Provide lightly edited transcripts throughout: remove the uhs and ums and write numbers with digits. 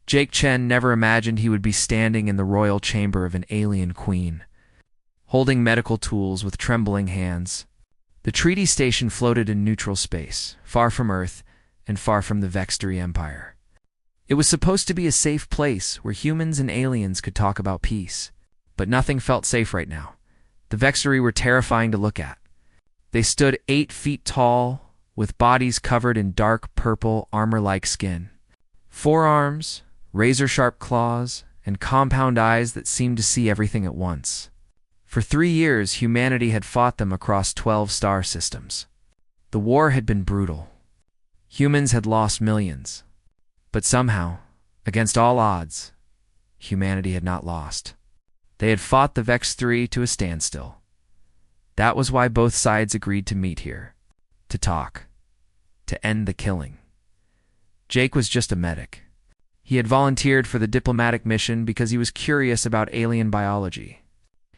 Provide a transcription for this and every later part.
Jake Chen never imagined he would be standing in the royal chamber of an alien queen, holding medical tools with trembling hands. The treaty station floated in neutral space, far from Earth and far from the Vextory Empire. It was supposed to be a safe place where humans and aliens could talk about peace, but nothing felt safe right now. The Vextory were terrifying to look at. They stood 8 feet tall, with bodies covered in dark purple armor-like skin. Forearms, razor-sharp claws, and compound eyes that seemed to see everything at once. For 3 years, humanity had fought them across 12 star systems. The war had been brutal. Humans had lost millions. But somehow, against all odds, humanity had not lost. They had fought the Vex-3 to a standstill. That was why both sides agreed to meet here. To talk. To end the killing. Jake was just a medic. He had volunteered for the diplomatic mission because he was curious about alien biology.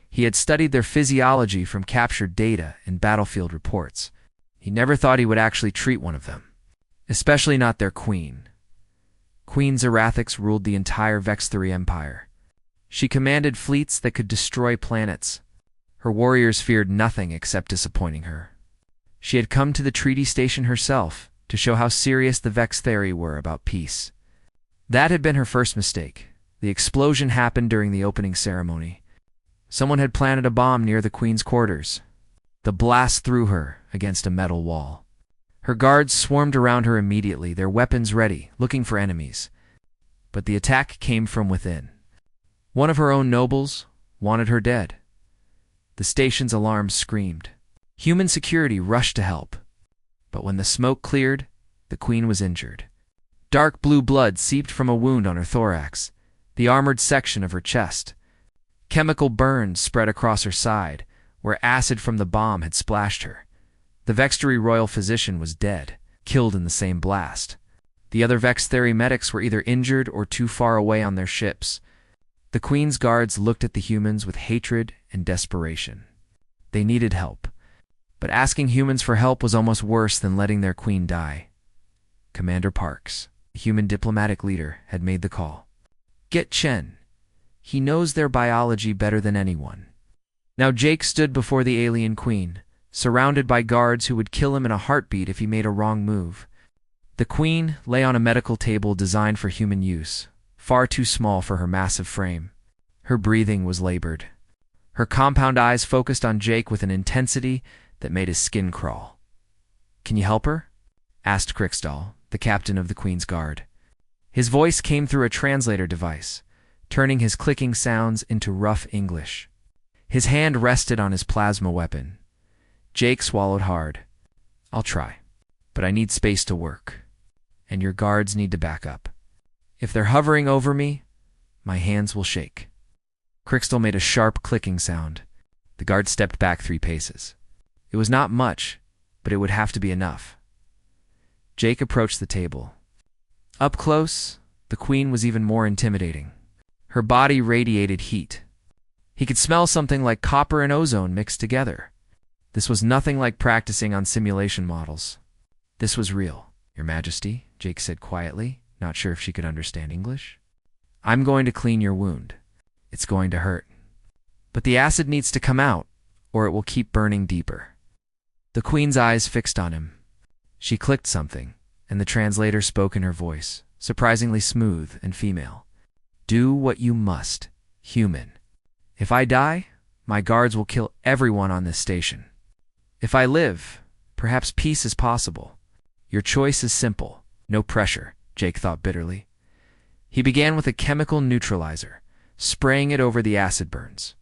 He had studied their physiology from captured data and battlefield reports. He never thought he would actually treat one of them. Especially not their queen. Queen Zerathix ruled the entire Vex-3 Empire. She commanded fleets that could destroy planets. Her warriors feared nothing except disappointing her. She had come to the treaty station herself to show how serious the Vex-3 were about peace. That had been her first mistake. The explosion happened during the opening ceremony. Someone had planted a bomb near the queen's quarters. The blast threw her against a metal wall. Her guards swarmed around her immediately, their weapons ready, looking for enemies. But the attack came from within. One of her own nobles wanted her dead. The station's alarms screamed. Human security rushed to help. But when the smoke cleared, the queen was injured. Dark blue blood seeped from a wound on her thorax, the armored section of her chest. Chemical burns spread across her side, where acid from the bomb had splashed her. The Vex-3 royal physician was dead, killed in the same blast. The other Vex-3 medics were either injured or too far away on their ships. The queen's guards looked at the humans with hatred and desperation. They needed help. But asking humans for help was almost worse than letting their queen die. Commander Parks, the human diplomatic leader, had made the call. Get Chen. He knows their biology better than anyone. Now Jake stood before the alien queen, surrounded by guards who would kill him in a heartbeat if he made a wrong move. The queen lay on a medical table designed for human use, far too small for her massive frame. Her breathing was labored. Her compound eyes focused on Jake with an intensity that made his skin crawl. Can you help her? Asked Crickstall, the captain of the Queen's Guard. His voice came through a translator device, turning his clicking sounds into rough English. His hand rested on his plasma weapon. Jake swallowed hard. I'll try, but I need space to work, and your guards need to back up. If they're hovering over me, my hands will shake. Crickstall made a sharp clicking sound. The guard stepped back 3 paces. It was not much, but it would have to be enough. Jake approached the table. Up close, the queen was even more intimidating. Her body radiated heat. He could smell something like copper and ozone mixed together. This was nothing like practicing on simulation models. This was real. Your Majesty, Jake said quietly, not sure if she could understand English. I'm going to clean your wound. It's going to hurt. But the acid needs to come out, or it will keep burning deeper. The queen's eyes fixed on him. She clicked something, and the translator spoke in her voice, surprisingly smooth and female. Do what you must, human. If I die, my guards will kill everyone on this station. If I live, perhaps peace is possible. Your choice is simple. No pressure, Jake thought bitterly. He began with a chemical neutralizer, spraying it over the acid burns.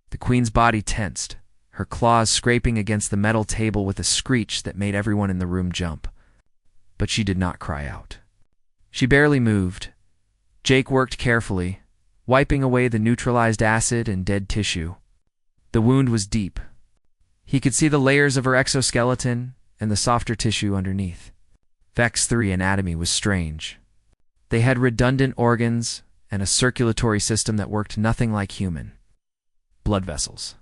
The queen's body tensed, her claws scraping against the metal table with a screech that made everyone in the room jump. But she did not cry out. She barely moved. Jake worked carefully, wiping away the neutralized acid and dead tissue. The wound was deep. He could see the layers of her exoskeleton and the softer tissue underneath. Vex-3 anatomy was strange. They had redundant organs and a circulatory system that worked nothing like human. Blood vessels.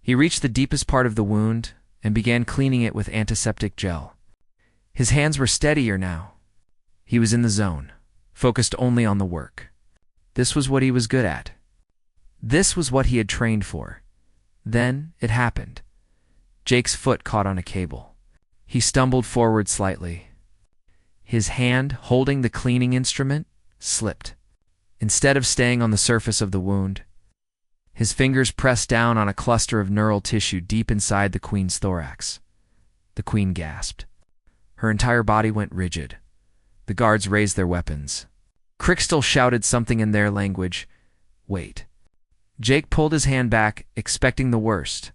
He reached the deepest part of the wound and began cleaning it with antiseptic gel. His hands were steadier now. He was in the zone, focused only on the work. This was what he was good at. This was what he had trained for. Then it happened. Jake's foot caught on a cable. He stumbled forward slightly. His hand, holding the cleaning instrument, slipped. Instead of staying on the surface of the wound, his fingers pressed down on a cluster of neural tissue deep inside the queen's thorax. The queen gasped. Her entire body went rigid. The guards raised their weapons. Crystal shouted something in their language. Wait. Jake pulled his hand back, expecting the worst.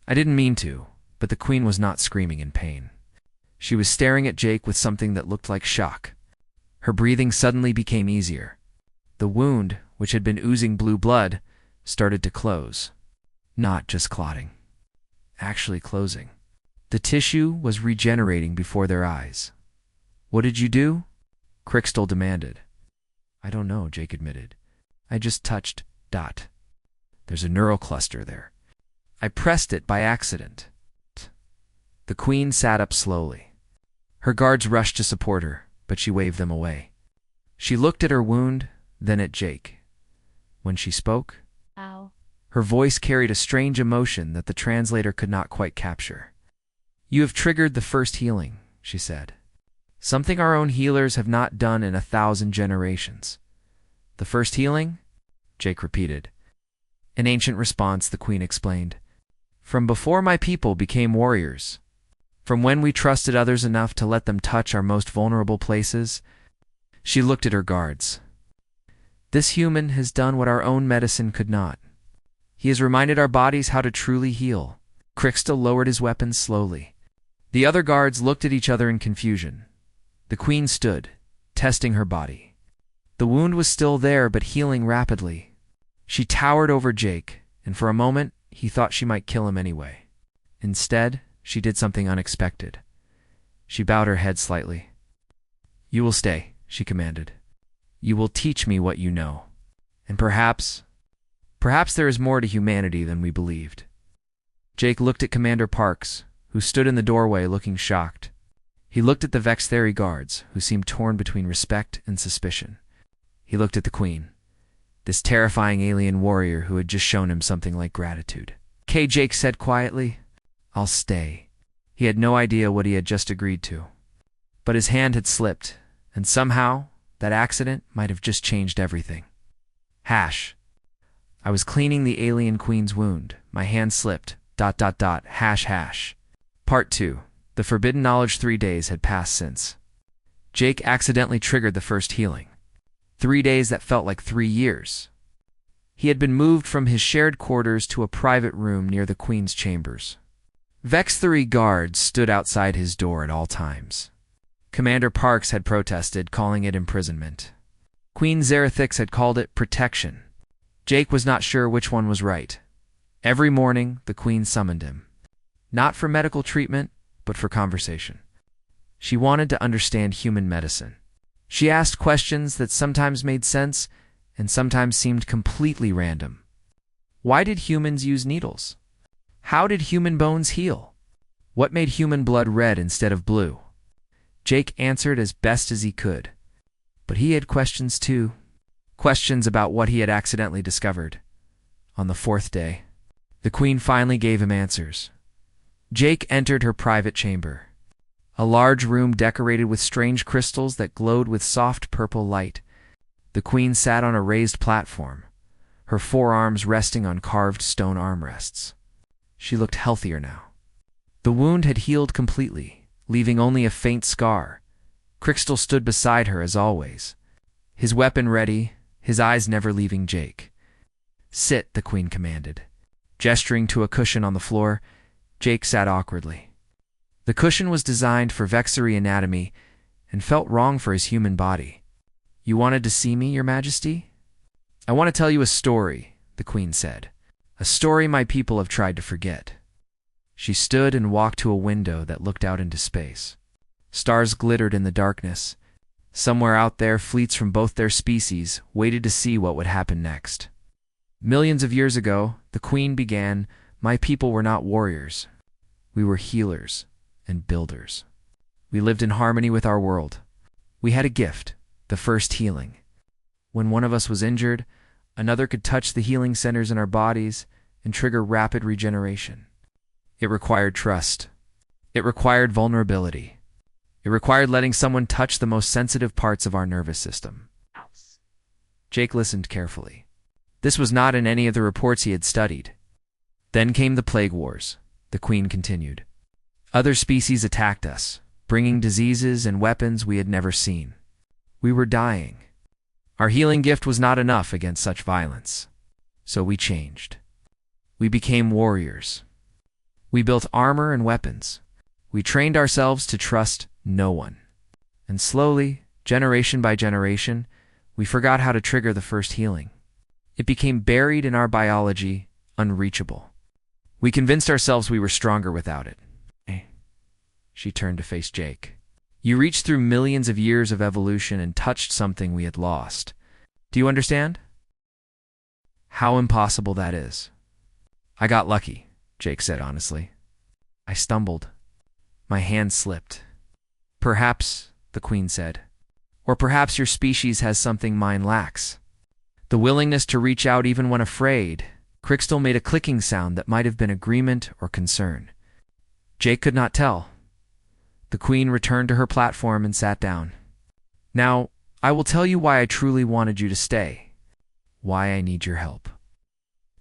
I didn't mean to, but the queen was not screaming in pain. She was staring at Jake with something that looked like shock. Her breathing suddenly became easier. The wound, which had been oozing blue blood, started to close. Not just clotting. Actually closing. The tissue was regenerating before their eyes. What did you do? Crystal demanded. I don't know, Jake admitted. I just touched ... There's a neural cluster there. I pressed it by accident. The queen sat up slowly. Her guards rushed to support her, but she waved them away. She looked at her wound, then at Jake. When she spoke, Ow. Her voice carried a strange emotion that the translator could not quite capture. You have triggered the first healing, she said. Something our own healers have not done in 1,000 generations. The first healing? Jake repeated. In ancient response, the queen explained. From before my people became warriors. From when we trusted others enough to let them touch our most vulnerable places. She looked at her guards. This human has done what our own medicine could not. He has reminded our bodies how to truly heal. Crystal lowered his weapons slowly. The other guards looked at each other in confusion. The queen stood, testing her body. The wound was still there, but healing rapidly. She towered over Jake, and for a moment, he thought she might kill him anyway. Instead, she did something unexpected. She bowed her head slightly. You will stay, she commanded. You will teach me what you know. And perhaps there is more to humanity than we believed. Jake looked at Commander Parks, who stood in the doorway looking shocked. He looked at the Vextheri guards, who seemed torn between respect and suspicion. He looked at the queen, this terrifying alien warrior who had just shown him something like gratitude. Okay, Jake said quietly. I'll stay. He had no idea what he had just agreed to. But his hand had slipped, and somehow, that accident might have just changed everything. Hash. I was cleaning the alien queen's wound. My hand slipped. ... Hash. Part 2. The forbidden knowledge 3 days had passed since. Jake accidentally triggered the first healing. 3 days that felt like 3 years. He had been moved from his shared quarters to a private room near the queen's chambers. Vextheri guards stood outside his door at all times. Commander Parks had protested, calling it imprisonment. Queen Zerathix had called it protection. Jake was not sure which one was right. Every morning, the queen summoned him. Not for medical treatment, but for conversation. She wanted to understand human medicine. She asked questions that sometimes made sense and sometimes seemed completely random. Why did humans use needles? How did human bones heal? What made human blood red instead of blue? Jake answered as best as he could. But he had questions too. Questions about what he had accidentally discovered. On the 4th day, the queen finally gave him answers. Jake entered her private chamber. A large room decorated with strange crystals that glowed with soft purple light. The queen sat on a raised platform, her forearms resting on carved stone armrests. She looked healthier now. The wound had healed completely, leaving only a faint scar. Crystal stood beside her as always, his weapon ready, his eyes never leaving Jake. Sit, the queen commanded. Gesturing to a cushion on the floor, Jake sat awkwardly. The cushion was designed for Vextheri anatomy and felt wrong for his human body. You wanted to see me, Your Majesty? I want to tell you a story, the queen said. A story my people have tried to forget. She stood and walked to a window that looked out into space. Stars glittered in the darkness. Somewhere out there, fleets from both their species waited to see what would happen next. Millions of years ago, the queen began, my people were not warriors. We were healers and builders. We lived in harmony with our world. We had a gift, The first healing. When one of us was injured, another could touch the healing centers in our bodies and trigger rapid regeneration. It required trust. It required vulnerability. It required letting someone touch the most sensitive parts of our nervous system. Jake listened carefully. This was not in any of the reports he had studied. Then came the plague wars, the Queen continued. Other species attacked us, bringing diseases and weapons we had never seen. We were dying. Our healing gift was not enough against such violence. So we changed. We became warriors. We built armor and weapons. We trained ourselves to trust no one. And slowly, generation by generation, we forgot how to trigger the first healing. It became buried in our biology, unreachable. We convinced ourselves we were stronger without it. She turned to face Jake. You reached through millions of years of evolution and touched something we had lost. Do you understand? How impossible that is. I got lucky, Jake said honestly. I stumbled. My hand slipped. Perhaps, the Queen said. Or perhaps your species has something mine lacks. The willingness to reach out even when afraid. Crystal made a clicking sound that might have been agreement or concern. Jake could not tell. The Queen returned to her platform and sat down. Now, I will tell you why I truly wanted you to stay. Why I need your help.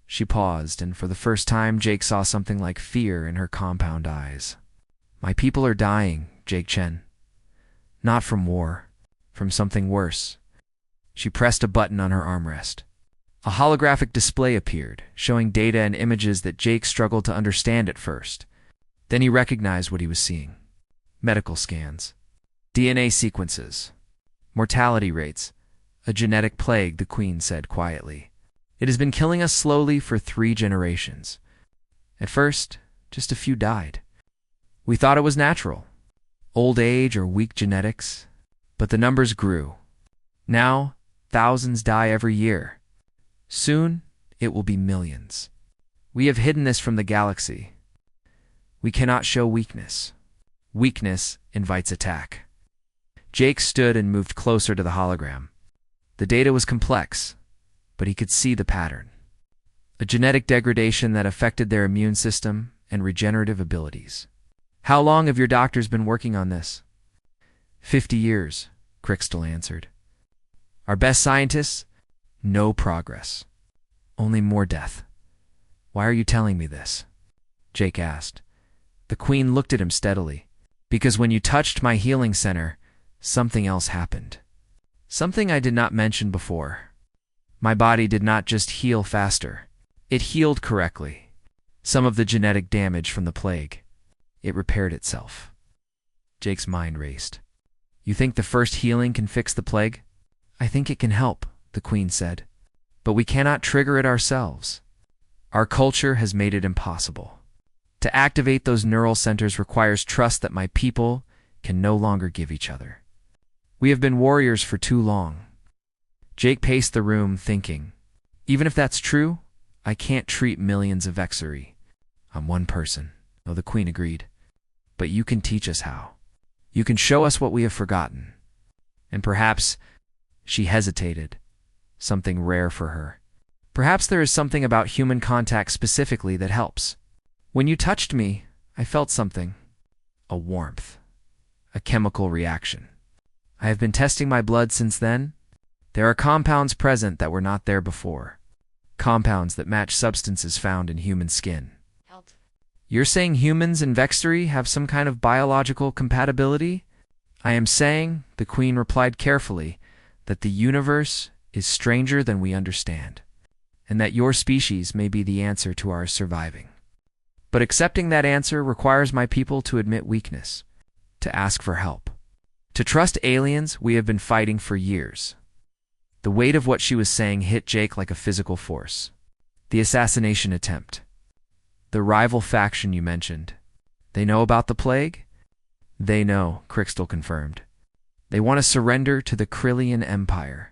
She paused, and for the first time, Jake saw something like fear in her compound eyes. My people are dying, Jake Chen. Not from war, from something worse. She pressed a button on her armrest. A holographic display appeared, showing data and images that Jake struggled to understand at first. Then he recognized what he was seeing. Medical scans, DNA sequences, mortality rates, a genetic plague, the Queen said quietly. It has been killing us slowly for 3 generations. At first, just a few died. We thought it was natural, old age or weak genetics, but the numbers grew. Now, thousands die every year. Soon, it will be millions. We have hidden this from the galaxy. We cannot show weakness. Weakness invites attack. Jake stood and moved closer to the hologram. The data was complex, but he could see the pattern. A genetic degradation that affected their immune system and regenerative abilities. How long have your doctors been working on this? 50 years, Crystal answered. Our best scientists? No progress. Only more death. Why are you telling me this? Jake asked. The Queen looked at him steadily. Because when you touched my healing center, something else happened. Something I did not mention before. My body did not just heal faster. It healed correctly. Some of the genetic damage from the plague. It repaired itself. Jake's mind raced. You think the first healing can fix the plague? I think it can help, the Queen said. But we cannot trigger it ourselves. Our culture has made it impossible. To activate those neural centers requires trust that my people can no longer give each other. We have been warriors for too long. Jake paced the room, thinking, even if that's true, I can't treat millions of Vexery. I'm one person. Oh, the Queen agreed. But you can teach us how. You can show us what we have forgotten. And perhaps, she hesitated, something rare for her. Perhaps there is something about human contact specifically that helps. When you touched me, I felt something. A warmth. A chemical reaction. I have been testing my blood since then. There are compounds present that were not there before. Compounds that match substances found in human skin. You're saying humans and Vexery have some kind of biological compatibility? I am saying, the Queen replied carefully, that the universe is stranger than we understand, and that your species may be the answer to our surviving. But accepting that answer requires my people to admit weakness, to ask for help, to trust aliens we have been fighting for years. The weight of what she was saying hit Jake like a physical force. The assassination attempt. The rival faction you mentioned. They know about the plague? They know, Crystal confirmed. They want to surrender to the Krillian Empire.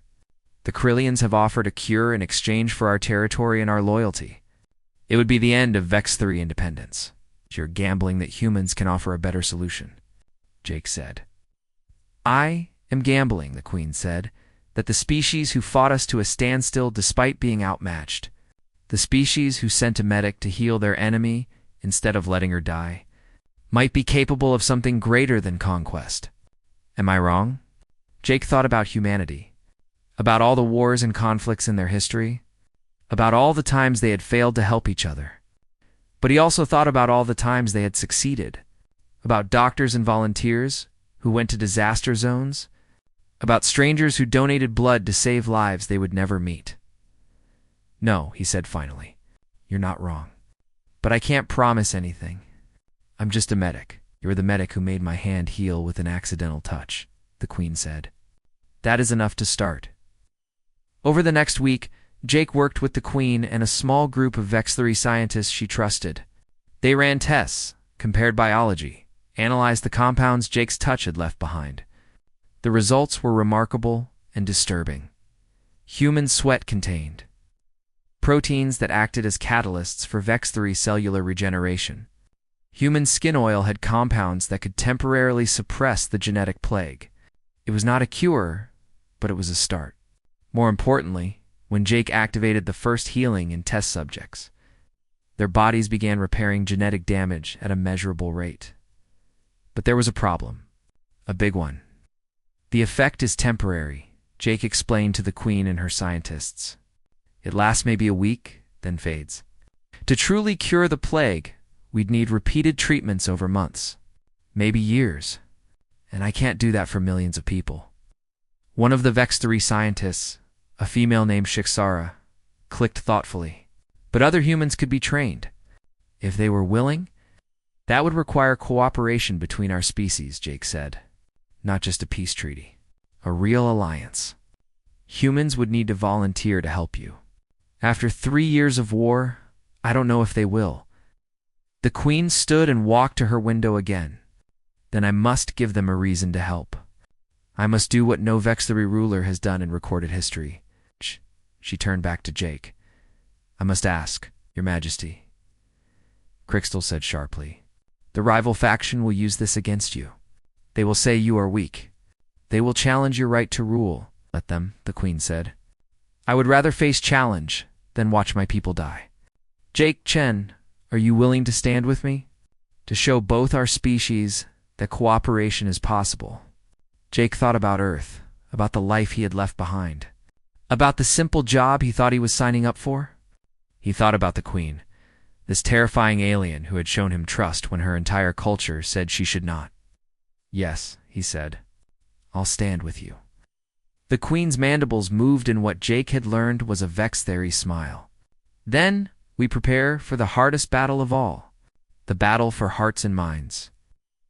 The Krillians have offered a cure in exchange for our territory and our loyalty. It would be the end of Vex-3 independence. You're gambling that humans can offer a better solution, Jake said. I am gambling, the Queen said, that the species who fought us to a standstill despite being outmatched, the species who sent a medic to heal their enemy instead of letting her die, might be capable of something greater than conquest. Am I wrong? Jake thought about humanity, about all the wars and conflicts in their history, about all the times they had failed to help each other. But he also thought about all the times they had succeeded, about doctors and volunteers who went to disaster zones, about strangers who donated blood to save lives they would never meet. No, he said finally, you're not wrong. But I can't promise anything. I'm just a medic. You're the medic who made my hand heal with an accidental touch, the Queen said. That is enough to start. Over the next week, Jake worked with the Queen and a small group of Vex-3 scientists she trusted. They ran tests, compared biology, analyzed the compounds Jake's touch had left behind. The results were remarkable and disturbing. Human sweat contained proteins that acted as catalysts for Vex-3 cellular regeneration. Human skin oil had compounds that could temporarily suppress the genetic plague. It was not a cure, but it was a start. More importantly, when Jake activated the first healing in test subjects, their bodies began repairing genetic damage at a measurable rate. But there was a problem, a big one. The effect is temporary, Jake explained to the Queen and her scientists. It lasts maybe a week, then fades. To truly cure the plague, we'd need repeated treatments over months, maybe years, and I can't do that for millions of people. One of the Vex-3 scientists, a female named Shixara, clicked thoughtfully. But other humans could be trained. If they were willing, that would require cooperation between our species, Jake said. Not just a peace treaty, a real alliance. Humans would need to volunteer to help you. After 3 years of war, I don't know if they will. The Queen stood and walked to her window again. Then I must give them a reason to help. I must do what no Vex-3 ruler has done in recorded history. She turned back to Jake. I must ask, Your Majesty. Crystal said sharply. The rival faction will use this against you. They will say you are weak. They will challenge your right to rule. Let them, the Queen said. I would rather face challenge than watch my people die. Jake Chen, are you willing to stand with me? To show both our species that cooperation is possible. Jake thought about Earth, about the life he had left behind, about the simple job he thought he was signing up for. He thought about the Queen, this terrifying alien who had shown him trust when her entire culture said she should not. Yes, he said, I'll stand with you. The Queen's mandibles moved in what Jake had learned was a Vex-theory smile. Then we prepare for the hardest battle of all, the battle for hearts and minds.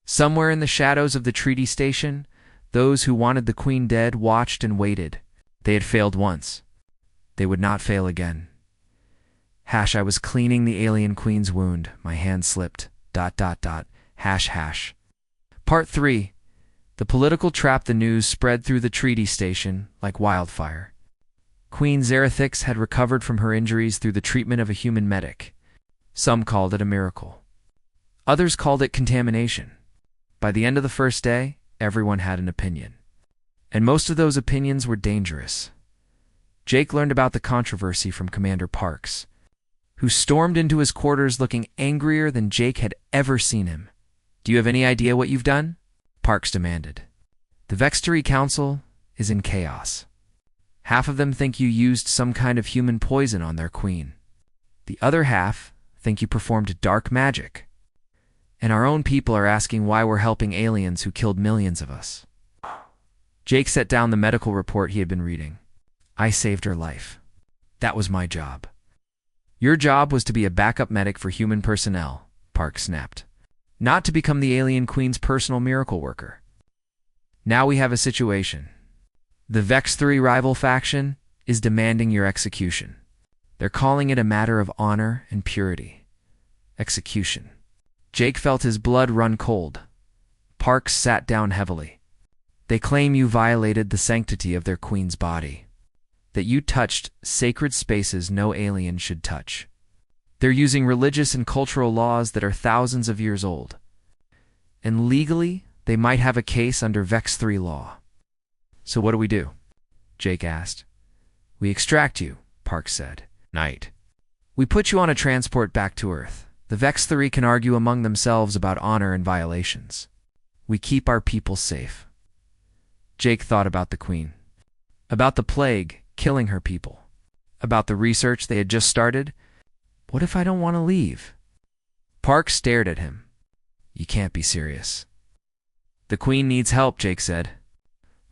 Somewhere in the shadows of the treaty station, those who wanted the Queen dead watched and waited. They had failed once. They would not fail again. I was cleaning the alien Queen's wound. My hand slipped. ... Part 3. The political trap. The news spread through the treaty station like wildfire. Queen Zerathix had recovered from her injuries through the treatment of a human medic. Some called it a miracle. Others called it contamination. By the end of the first day, everyone had an opinion. And most of those opinions were dangerous. Jake learned about the controversy from Commander Parks, who stormed into his quarters looking angrier than Jake had ever seen him. Do you have any idea what you've done? Parks demanded. The Vex-3 Council is in chaos. Half of them think you used some kind of human poison on their queen. The other half think you performed dark magic. And our own people are asking why we're helping aliens who killed millions of us. Jake set down the medical report he had been reading. I saved her life. That was my job. Your job was to be a backup medic for human personnel, Parks snapped. Not to become the alien queen's personal miracle worker. Now we have a situation. The Vex-3 rival faction is demanding your execution. They're calling it a matter of honor and purity. Execution. Jake felt his blood run cold. Parks sat down heavily. They claim you violated the sanctity of their queen's body. That you touched sacred spaces no alien should touch. They're using religious and cultural laws that are thousands of years old. And legally, they might have a case under Vex-3 law. So what do we do? Jake asked. We extract you, Parks said. Night. We put you on a transport back to Earth. The Vex 3 can argue among themselves about honor and violations. We keep our people safe. Jake thought about the Queen. About the plague killing her people. About the research they had just started. What if I don't want to leave? Parks stared at him. You can't be serious. The Queen needs help, Jake said.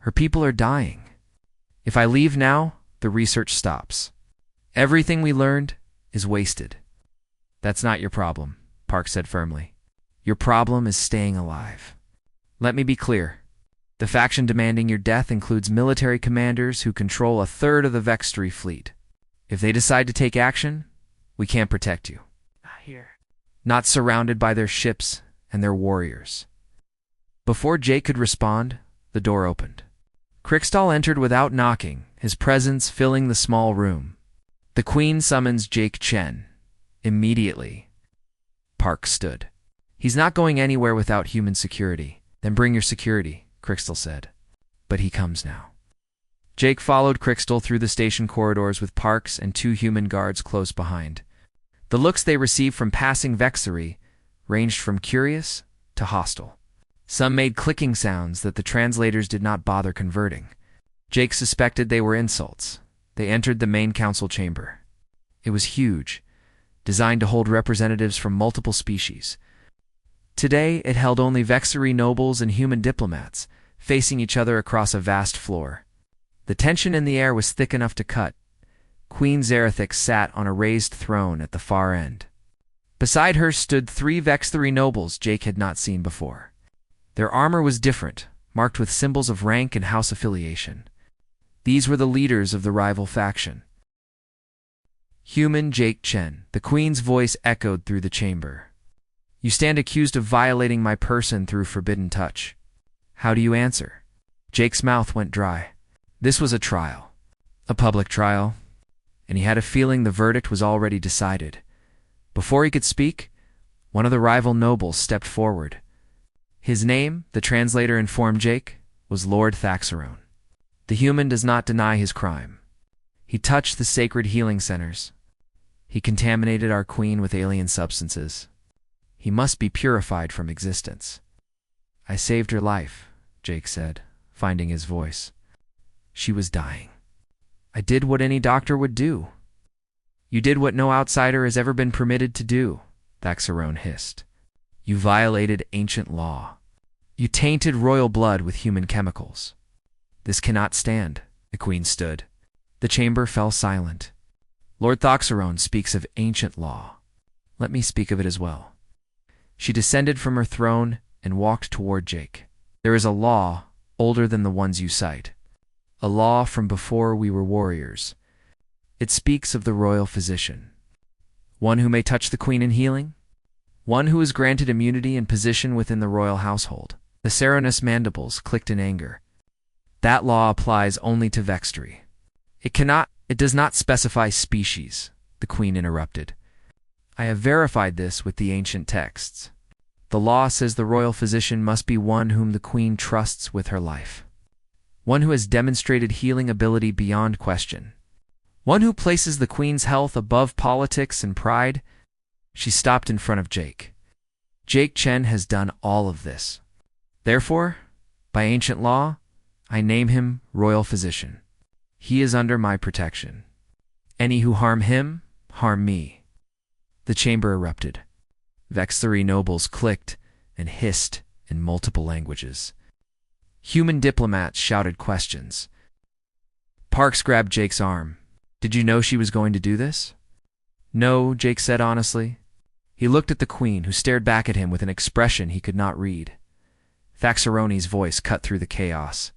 Her people are dying. If I leave now, the research stops. Everything we learned is wasted. That's not your problem, Parks said firmly. Your problem is staying alive. Let me be clear. The faction demanding your death includes military commanders who control a third of the Vex 3 fleet. If they decide to take action, we can't protect you. Not here. Not surrounded by their ships and their warriors. Before Jake could respond, the door opened. Crystal entered without knocking, his presence filling the small room. The Queen summons Jake Chen. Immediately. Parks stood. He's not going anywhere without human security. Then bring your security, Crystal said. But he comes now. Jake followed Crystal through the station corridors with Parks and 2 human guards close behind. The looks they received from passing Vexery ranged from curious to hostile. Some made clicking sounds that the translators did not bother converting. Jake suspected they were insults. They entered the main council chamber. It was huge, designed to hold representatives from multiple species. Today, it held only Vexery nobles and human diplomats, facing each other across a vast floor. The tension in the air was thick enough to cut. Queen Zerathix sat on a raised throne at the far end. Beside her stood 3 Vexery nobles Jake had not seen before. Their armor was different, marked with symbols of rank and house affiliation. These were the leaders of the rival faction. Human Jake Chen, the Queen's voice echoed through the chamber. You stand accused of violating my person through forbidden touch. How do you answer? Jake's mouth went dry. This was a trial. A public trial. And he had a feeling the verdict was already decided. Before he could speak, one of the rival nobles stepped forward. His name, the translator informed Jake, was Lord Thaxarone. The human does not deny his crime. He touched the sacred healing centers. He contaminated our queen with alien substances. He must be purified from existence. I saved her life, Jake said, finding his voice. She was dying. I did what any doctor would do. You did what no outsider has ever been permitted to do, Thaxarone hissed. You violated ancient law. You tainted royal blood with human chemicals. This cannot stand, the Queen stood. The chamber fell silent. Lord Thaxarone speaks of ancient law. Let me speak of it as well. She descended from her throne and walked toward Jake. There is a law older than the ones you cite. A law from before we were warriors. It speaks of the royal physician. One who may touch the Queen in healing. One who is granted immunity and position within the royal household. The Serenus mandibles clicked in anger. That law applies only to Vexery. It does not specify species, the Queen interrupted. I have verified this with the ancient texts. The law says the royal physician must be one whom the Queen trusts with her life. One who has demonstrated healing ability beyond question. One who places the Queen's health above politics and pride. She stopped in front of Jake. Jake Chen has done all of this. Therefore, by ancient law, I name him Royal Physician. He is under my protection. Any who harm him, harm me. The chamber erupted. Vexery nobles clicked and hissed in multiple languages. Human diplomats shouted questions. Parks grabbed Jake's arm. Did you know she was going to do this? No, Jake said honestly. He looked at the Queen, who stared back at him with an expression he could not read. Thaxarone's voice cut through the chaos.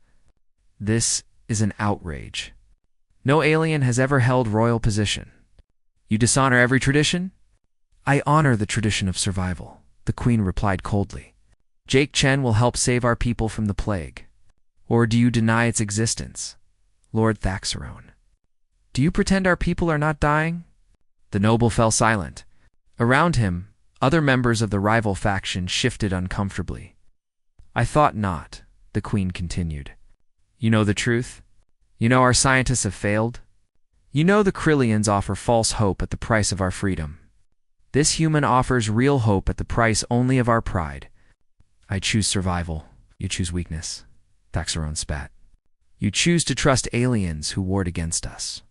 This is an outrage. No alien has ever held royal position. You dishonor every tradition? I honor the tradition of survival, the Queen replied coldly. Jake Chen will help save our people from the plague. Or do you deny its existence, Lord Thaxarone? Do you pretend our people are not dying? The noble fell silent. Around him, other members of the rival faction shifted uncomfortably. I thought not, the Queen continued. You know the truth? You know our scientists have failed? You know the Krillians offer false hope at the price of our freedom. This human offers real hope at the price only of our pride. I choose survival. You choose weakness. Thaxaron spat. You choose to trust aliens who ward against us.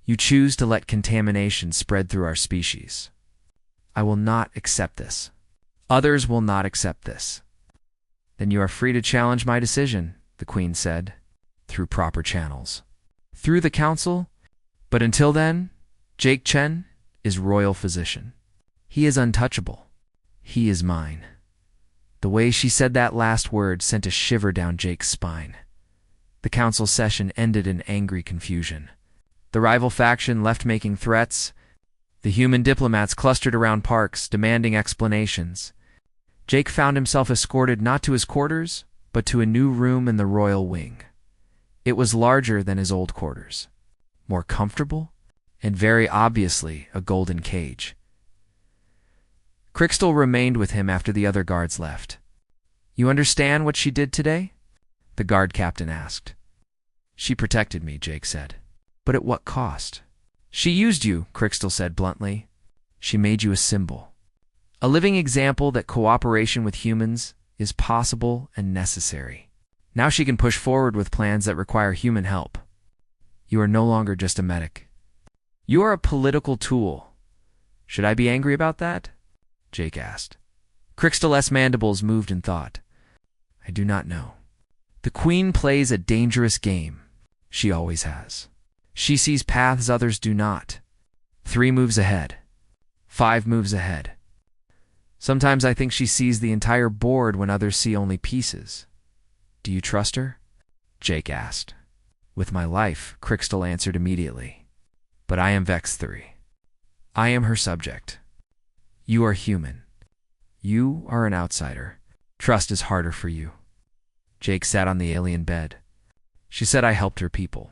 You choose to let contamination spread through our species. I will not accept this. Others will not accept this. Then you are free to challenge my decision, the Queen said, through proper channels. Through the Council? But until then, Jake Chen is royal physician. He is untouchable. He is mine. The way she said that last word sent a shiver down Jake's spine. The council session ended in angry confusion. The rival faction left making threats. The human diplomats clustered around Parks, demanding explanations. Jake found himself escorted not to his quarters, but to a new room in the royal wing. It was larger than his old quarters, more comfortable, and very obviously a golden cage. Crystal remained with him after the other guards left. You understand what she did today? The guard captain asked. She protected me, Jake said. But at what cost? She used you, Crystal said bluntly. She made you a symbol. A living example that cooperation with humans is possible and necessary. Now she can push forward with plans that require human help. You are no longer just a medic. You are a political tool. Should I be angry about that? Jake asked. Crystal's mandibles moved in thought. I do not know. The Queen plays a dangerous game. She always has. She sees paths others do not. 3 moves ahead. 5 moves ahead. Sometimes I think she sees the entire board when others see only pieces. Do you trust her? Jake asked. With my life, Crystal answered immediately. But I am Vex 3. I am her subject. You are human. You are an outsider. Trust is harder for you. Jake sat on the alien bed. She said I helped her people.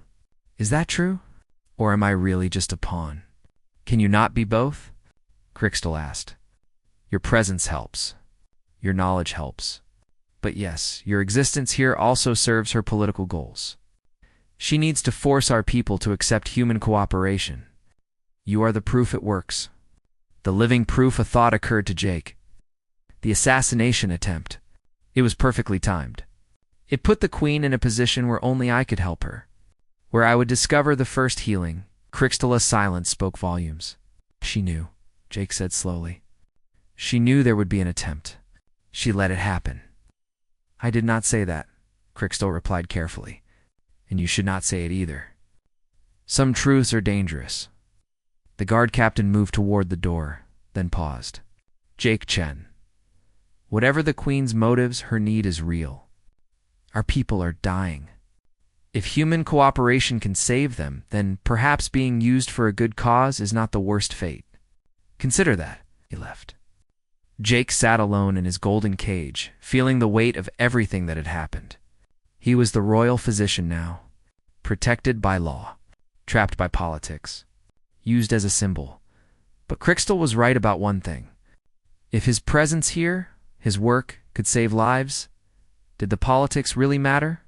Is that true? Or am I really just a pawn? Can you not be both? Crystal asked. Your presence helps. Your knowledge helps. But yes, your existence here also serves her political goals. She needs to force our people to accept human cooperation. You are the proof it works. The living proof. A thought occurred to Jake. The assassination attempt. It was perfectly timed. It put the Queen in a position where only I could help her. Where I would discover the first healing. Crystala's silence spoke volumes. She knew, Jake said slowly. She knew there would be an attempt. She let it happen. I did not say that, Crystal replied carefully. And you should not say it either. Some truths are dangerous. The guard captain moved toward the door, then paused. Jake Chen. Whatever the Queen's motives, her need is real. Our people are dying. If human cooperation can save them, then perhaps being used for a good cause is not the worst fate. Consider that. He left. Jake sat alone in his golden cage, feeling the weight of everything that had happened. He was the royal physician now, protected by law, trapped by politics, used as a symbol. But Crystal was right about one thing. If his presence here, his work, could save lives, did the politics really matter?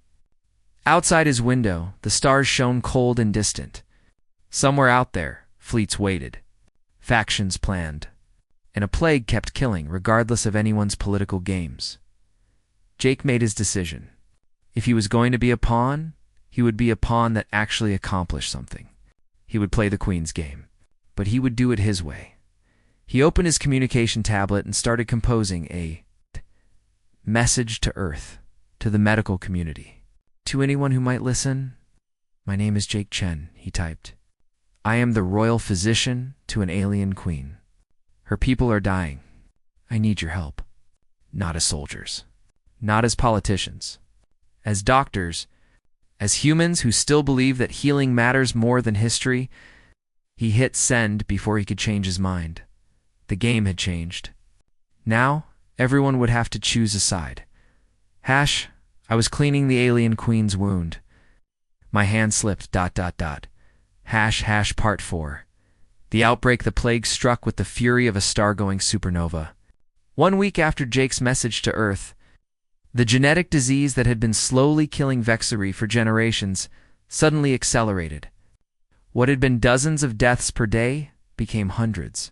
Outside his window, the stars shone cold and distant. Somewhere out there, fleets waited, factions planned, and a plague kept killing regardless of anyone's political games. Jake made his decision. If he was going to be a pawn, he would be a pawn that actually accomplished something. He would play the Queen's game, but he would do it his way. He opened his communication tablet and started composing a message to Earth, to the medical community. To anyone who might listen, my name is Jake Chen, he typed. I am the royal physician to an alien queen. Her people are dying. I need your help. Not as soldiers. Not as politicians. As doctors. As humans who still believe that healing matters more than history. He hit send before he could change his mind. The game had changed. Now, everyone would have to choose a side. I was cleaning the alien queen's wound. My hand slipped, .. Part 4. The outbreak the plague struck with the fury of a star-going supernova. 1 week after Jake's message to Earth, The genetic disease that had been slowly killing Vexari for generations suddenly accelerated. What had been dozens of deaths per day became hundreds.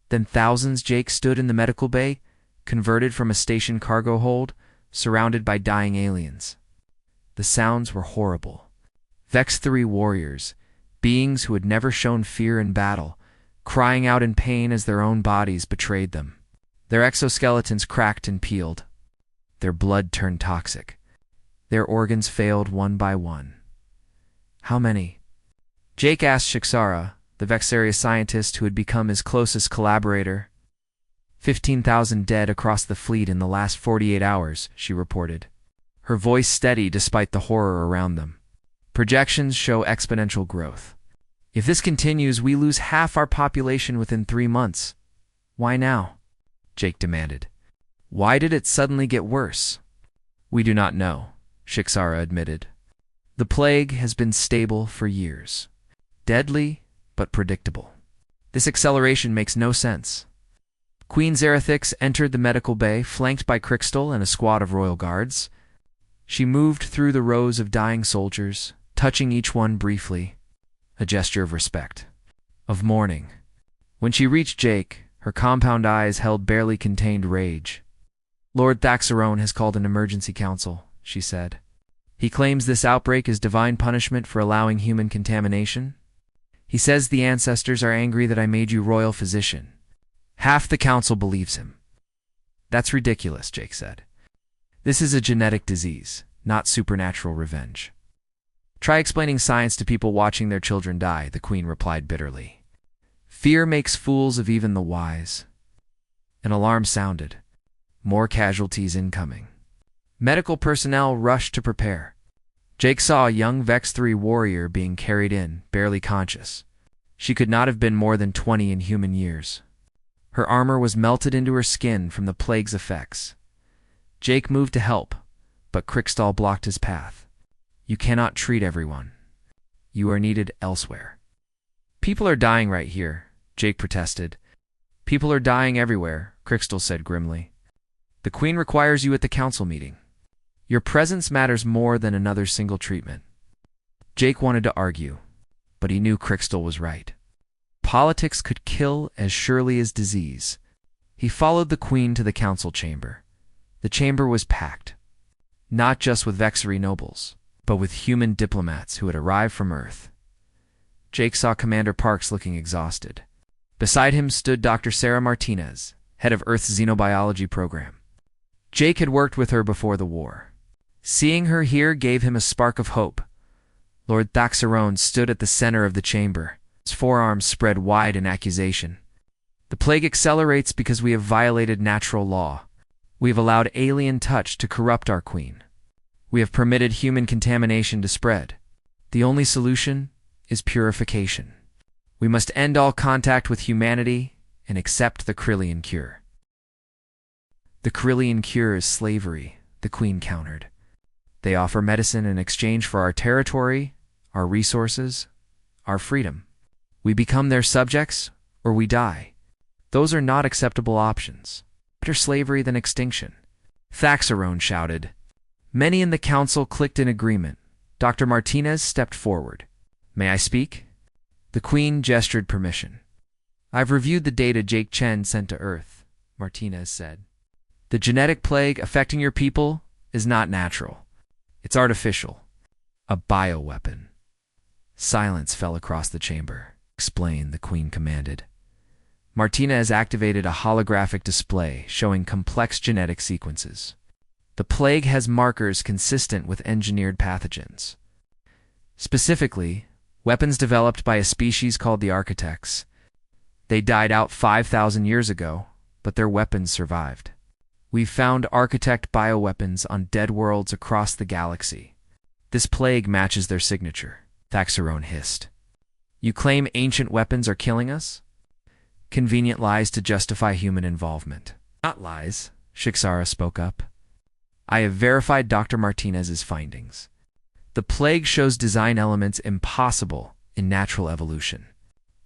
Then thousands. Jake stood in the medical bay, converted from a station cargo hold, surrounded by dying aliens. The sounds were horrible. Vexari warriors, beings who had never shown fear in battle, crying out in pain as their own bodies betrayed them. Their exoskeletons cracked and peeled. Their blood turned toxic. Their organs failed one by one. How many? Jake asked Shixara, the Vexaria scientist who had become his closest collaborator. 15,000 dead across the fleet in the last 48 hours, she reported. Her voice steady despite the horror around them. Projections show exponential growth. If this continues, we lose half our population within 3 months. Why now? Jake demanded. Why did it suddenly get worse? We do not know, Shixara admitted. The plague has been stable for years. Deadly, but predictable. This acceleration makes no sense. Queen Zerathix entered the medical bay, flanked by Crystal and a squad of royal guards. She moved through the rows of dying soldiers, touching each one briefly, a gesture of respect, of mourning. When she reached Jake, her compound eyes held barely contained rage. Lord Thaxarone has called an emergency council, she said. He claims this outbreak is divine punishment for allowing human contamination. He says the ancestors are angry that I made you royal physician. Half the council believes him. That's ridiculous, Jake said. This is a genetic disease, not supernatural revenge. Try explaining science to people watching their children die, the Queen replied bitterly. Fear makes fools of even the wise. An alarm sounded. More casualties incoming. Medical personnel rushed to prepare. Jake saw a young Vexari warrior being carried in, barely conscious. She could not have been more than 20 in human years. Her armor was melted into her skin from the plague's effects. Jake moved to help, but Crystal blocked his path. You cannot treat everyone. You are needed elsewhere. People are dying right here, Jake protested. People are dying everywhere, Crystal said grimly. The Queen requires you at the council meeting. Your presence matters more than another single treatment. Jake wanted to argue, but he knew Crystal was right. Politics could kill as surely as disease. He followed the Queen to the council chamber. The chamber was packed, not just with Vexari nobles, but with human diplomats who had arrived from Earth. Jake saw Commander Parks looking exhausted. Beside him stood Dr. Sarah Martinez, head of Earth's xenobiology program. Jake had worked with her before the war. Seeing her here gave him a spark of hope. Lord Thaxarone stood at the center of the chamber, his forearms spread wide in accusation. The plague accelerates because we have violated natural law. We have allowed alien touch to corrupt our Queen. We have permitted human contamination to spread. The only solution is purification. We must end all contact with humanity and accept the Krillian cure. The Krillian cure is slavery, the Queen countered. They offer medicine in exchange for our territory, our resources, our freedom. We become their subjects, or we die. Those are not acceptable options. Better slavery than extinction. Thaxarone shouted. Many in the council clicked in agreement. Dr. Martinez stepped forward. May I speak? The Queen gestured permission. I've reviewed the data Jake Chen sent to Earth, Martinez said. The genetic plague affecting your people is not natural. It's artificial. A bioweapon. Silence fell across the chamber. Explain, the Queen commanded. Martinez activated a holographic display showing complex genetic sequences. The plague has markers consistent with engineered pathogens. Specifically, weapons developed by a species called the Architects. They died out 5,000 years ago, but their weapons survived. We've found Architect bioweapons on dead worlds across the galaxy. This plague matches their signature, Thaxarone hissed. You claim ancient weapons are killing us? Convenient lies to justify human involvement. Not lies, Shixara spoke up. I have verified Dr. Martinez's findings. The plague shows design elements impossible in natural evolution.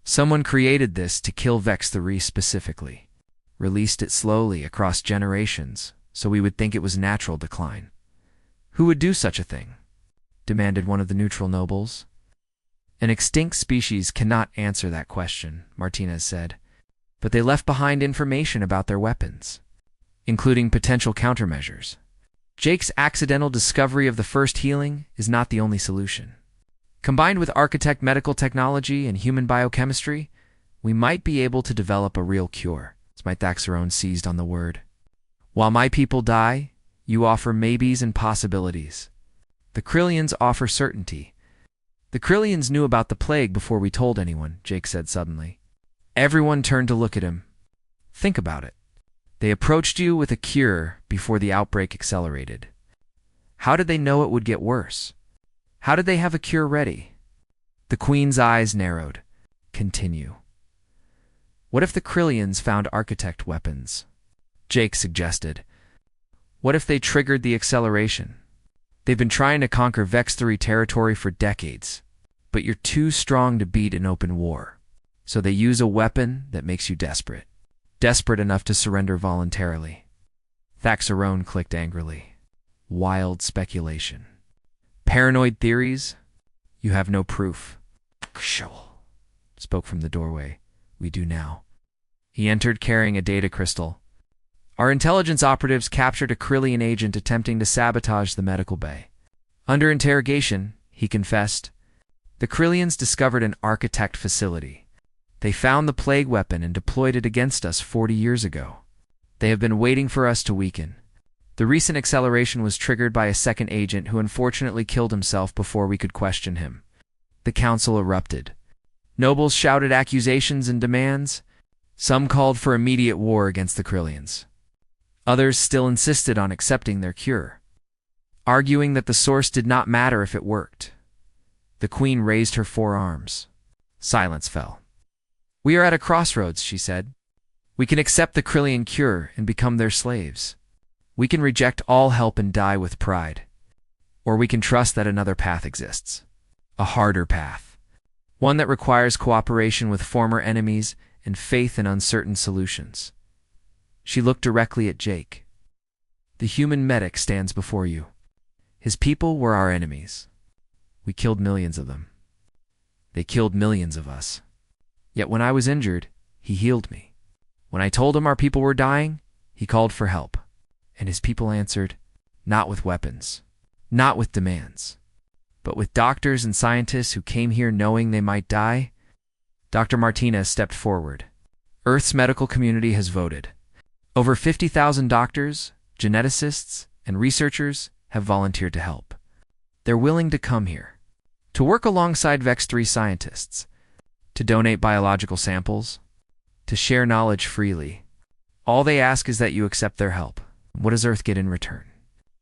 Someone created this to kill Vexari specifically, released it slowly across generations so we would think it was natural decline. Who would do such a thing? Demanded one of the neutral nobles. An extinct species cannot answer that question, Martinez said, but they left behind information about their weapons, including potential countermeasures. Jake's accidental discovery of the first healing is not the only solution. Combined with architect medical technology and human biochemistry, we might be able to develop a real cure. My Thaxarone seized on the word. While my people die, you offer maybes and possibilities. The Krillians offer certainty. The Krillians knew about the plague before we told anyone, Jake said suddenly. Everyone turned to look at him. Think about it. They approached you with a cure before the outbreak accelerated. How did they know it would get worse? How did they have a cure ready? The Queen's eyes narrowed. Continue. What if the Krillians found architect weapons? Jake suggested. What if they triggered the acceleration? They've been trying to conquer Vex-3 territory for decades, but you're too strong to beat in open war. So they use a weapon that makes you desperate. Desperate enough to surrender voluntarily. Thaxarone clicked angrily. Wild speculation. Paranoid theories? You have no proof. Spoke from the doorway. We do now. He entered carrying a data crystal. Our intelligence operatives captured a Krillian agent attempting to sabotage the medical bay. Under interrogation, he confessed, the Krillians discovered an architect facility. They found the plague weapon and deployed it against us 40 years ago. They have been waiting for us to weaken. The recent acceleration was triggered by a second agent who unfortunately killed himself before we could question him. The council erupted. Nobles shouted accusations and demands. Some called for immediate war against the Krillians. Others still insisted on accepting their cure, arguing that the source did not matter if it worked. The Queen raised her forearms. Silence fell. We are at a crossroads, she said. We can accept the Krillian cure and become their slaves. We can reject all help and die with pride. Or we can trust that another path exists. A harder path. One that requires cooperation with former enemies and faith in uncertain solutions. She looked directly at Jake. The human medic stands before you. His people were our enemies. We killed millions of them. They killed millions of us. Yet when I was injured, he healed me. When I told him our people were dying, he called for help. And his people answered, not with weapons, not with demands, but with doctors and scientists who came here knowing they might die. Dr. Martinez stepped forward. Earth's medical community has voted. Over 50,000 doctors, geneticists, and researchers have volunteered to help. They're willing to come here, to work alongside Vex-3 scientists, to donate biological samples, to share knowledge freely. All they ask is that you accept their help. What does Earth get in return?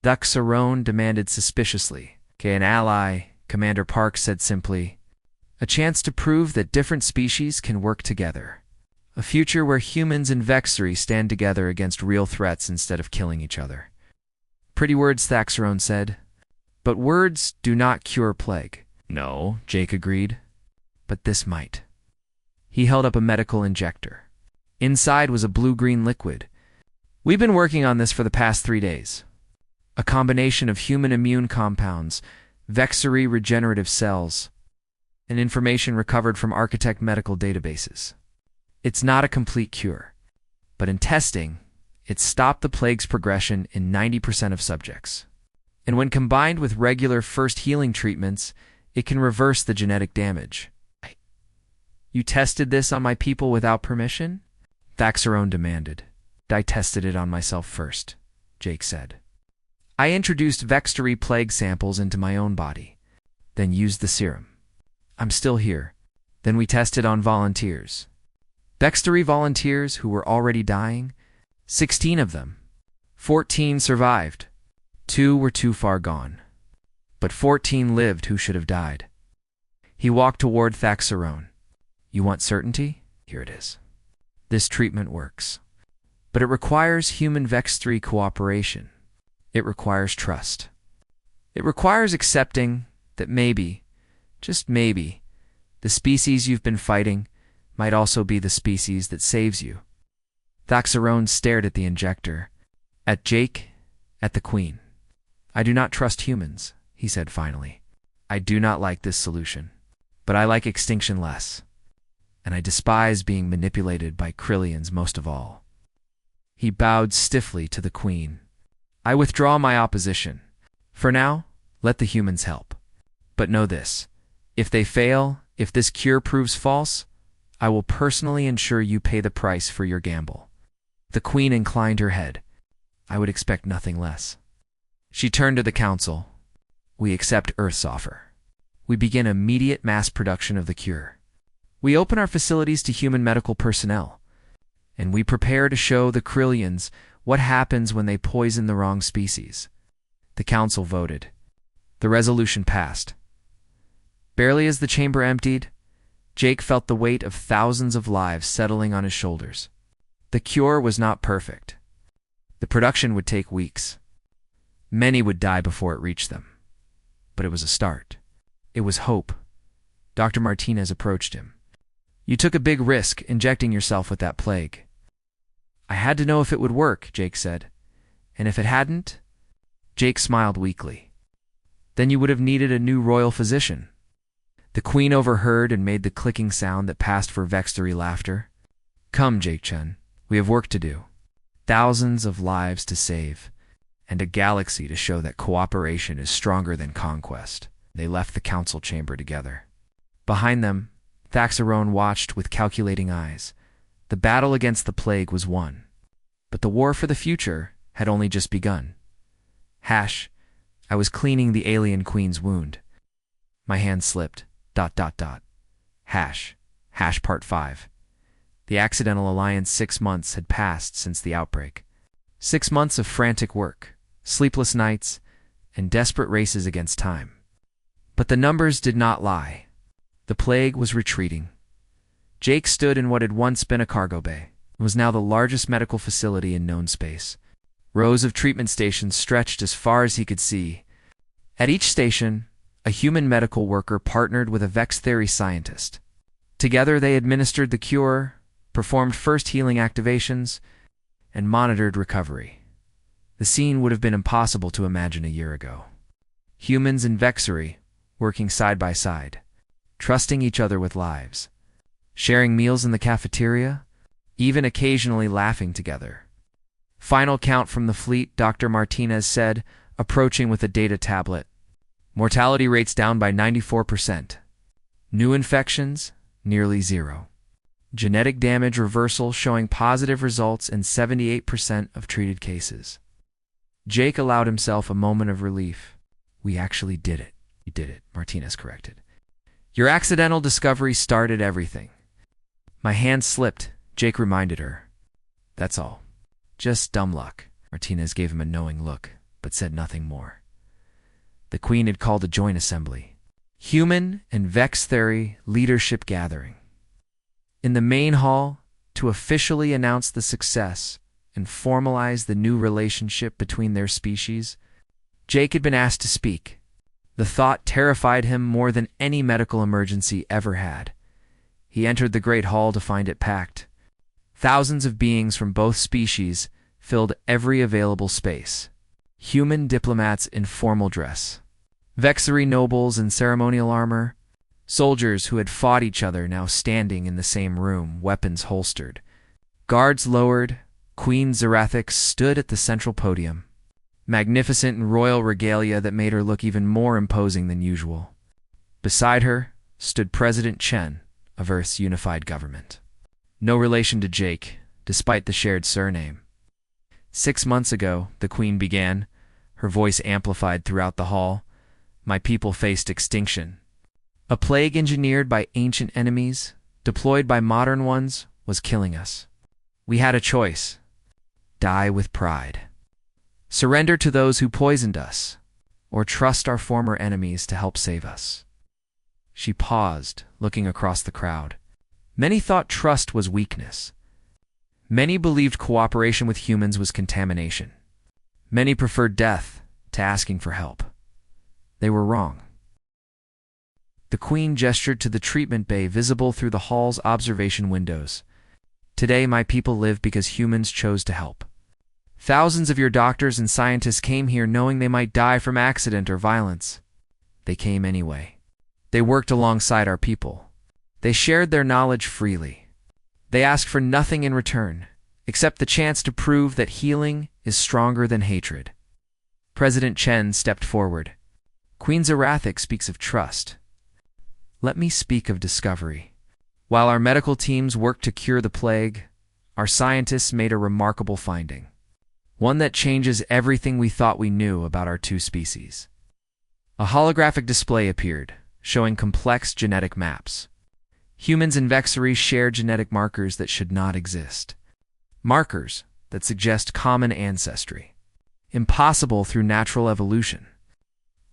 Thaxarone demanded suspiciously. An ally, Commander Park said simply. A chance to prove that different species can work together. A future where humans and Vex-3 stand together against real threats instead of killing each other. Pretty words, Thaxarone said. But words do not cure plague. No, Jake agreed. But this might. He held up a medical injector. Inside was a blue-green liquid. We've been working on this for the past 3 days. A combination of human immune compounds, Vex-3 regenerative cells, and information recovered from architect medical databases. It's not a complete cure, but in testing, it stopped the plague's progression in 90% of subjects. And when combined with regular first healing treatments, it can reverse the genetic damage. You tested this on my people without permission? Thaxarone demanded. I tested it on myself first, Jake said. I introduced Vex-3 plague samples into my own body, then used the serum. I'm still here. Then we tested on volunteers. Vex-3 volunteers who were already dying, 16 of them. 14 survived. 2 were too far gone. But 14 lived who should have died. He walked toward Thaxarone. You want certainty? Here it is. This treatment works. But it requires human Vex-3 cooperation. It requires trust. It requires accepting that maybe, just maybe, the species you've been fighting might also be the species that saves you. Thaxarone stared at the injector. At Jake, at the Queen. "I do not trust humans," he said finally. "I do not like this solution. But I like extinction less. And I despise being manipulated by Krillians most of all." He bowed stiffly to the Queen. "I withdraw my opposition. For now, let the humans help. But know this. If they fail, if this cure proves false, I will personally ensure you pay the price for your gamble." The Queen inclined her head. "I would expect nothing less." She turned to the Council. "We accept Earth's offer. We begin immediate mass production of the cure. We open our facilities to human medical personnel. And we prepare to show the Krillians what happens when they poison the wrong species." The Council voted. The resolution passed. Barely as the chamber emptied, Jake felt the weight of thousands of lives settling on his shoulders. The cure was not perfect. The production would take weeks. Many would die before it reached them. But it was a start. It was hope. Dr. Martinez approached him. "You took a big risk injecting yourself with that plague." "I had to know if it would work," Jake said. "And if it hadn't?" Jake smiled weakly. "Then you would have needed a new royal physician." The Queen overheard and made the clicking sound that passed for vextory laughter. "Come, Jake-chun, we have work to do. Thousands of lives to save, and a galaxy to show that cooperation is stronger than conquest." They left the council chamber together. Behind them, Thaxarone watched with calculating eyes. The battle against the plague was won. But the war for the future had only just begun. I was cleaning the alien queen's wound. My hand slipped. ... Part 5. The accidental alliance 6 months had passed since the outbreak. 6 months of frantic work, sleepless nights, and desperate races against time. But the numbers did not lie. The plague was retreating. Jake stood in what had once been a cargo bay. It was now the largest medical facility in known space. Rows of treatment stations stretched as far as he could see. At each station, a human medical worker partnered with a Vex theory scientist. Together they administered the cure, performed first healing activations, and monitored recovery. The scene would have been impossible to imagine a year ago. Humans and Vexery working side by side, trusting each other with lives, sharing meals in the cafeteria, even occasionally laughing together. "Final count from the fleet," Dr. Martinez said, approaching with a data tablet. "Mortality rates down by 94%. New infections, nearly 0. Genetic damage reversal showing positive results in 78% of treated cases." Jake allowed himself a moment of relief. "We actually did it." "You did it," Martinez corrected. "Your accidental discovery started everything." "My hand slipped," Jake reminded her. "That's all. Just dumb luck." Martinez gave him a knowing look, but said nothing more. The Queen had called a joint assembly. Human and Vex theory leadership gathering. In the main hall, to officially announce the success and formalize the new relationship between their species, Jake had been asked to speak. The thought terrified him more than any medical emergency ever had. He entered the great hall to find it packed. Thousands of beings from both species filled every available space. Human diplomats in formal dress, Vexery nobles in ceremonial armor, soldiers who had fought each other now standing in the same room, weapons holstered. Guards lowered, Queen Zerathix stood at the central podium, magnificent in royal regalia that made her look even more imposing than usual. Beside her stood President Chen of Earth's unified government. No relation to Jake, despite the shared surname. 6 months ago, the Queen began, her voice amplified throughout the hall. My people faced extinction. A plague engineered by ancient enemies, deployed by modern ones, was killing us. We had a choice. Die with pride. Surrender to those who poisoned us, or trust our former enemies to help save us. She paused, looking across the crowd. Many thought trust was weakness. Many believed cooperation with humans was contamination. Many preferred death to asking for help. They were wrong. The Queen gestured to the treatment bay visible through the hall's observation windows. Today my people live because humans chose to help. Thousands of your doctors and scientists came here knowing they might die from accident or violence. They came anyway. They worked alongside our people. They shared their knowledge freely. They asked for nothing in return, except the chance to prove that healing is stronger than hatred. President Chen stepped forward. Queen Zarathic speaks of trust. Let me speak of discovery. While our medical teams worked to cure the plague, our scientists made a remarkable finding. One that changes everything we thought we knew about our two species. A holographic display appeared, showing complex genetic maps. Humans and Vexaries share genetic markers that should not exist. Markers that suggest common ancestry. Impossible through natural evolution.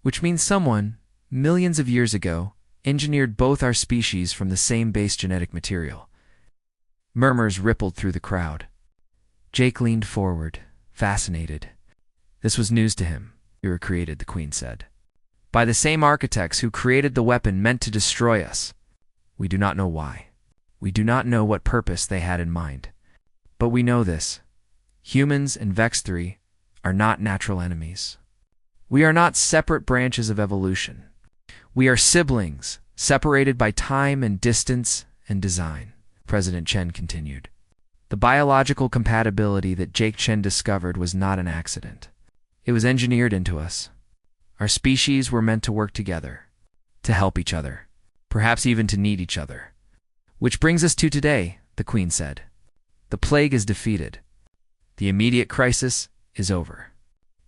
Which means someone, millions of years ago, engineered both our species from the same base genetic material. Murmurs rippled through the crowd. Jake leaned forward, fascinated. This was news to him. "We were created," the Queen said, "by the same architects who created the weapon meant to destroy us. We do not know why. We do not know what purpose they had in mind. But we know this. Humans and Vex-3 are not natural enemies. We are not separate branches of evolution. We are siblings, separated by time and distance and design," President Chen continued. The biological compatibility that Jake Chen discovered was not an accident. It was engineered into us. Our species were meant to work together, to help each other, perhaps even to need each other. "Which brings us to today," the Queen said. "The plague is defeated. The immediate crisis is over.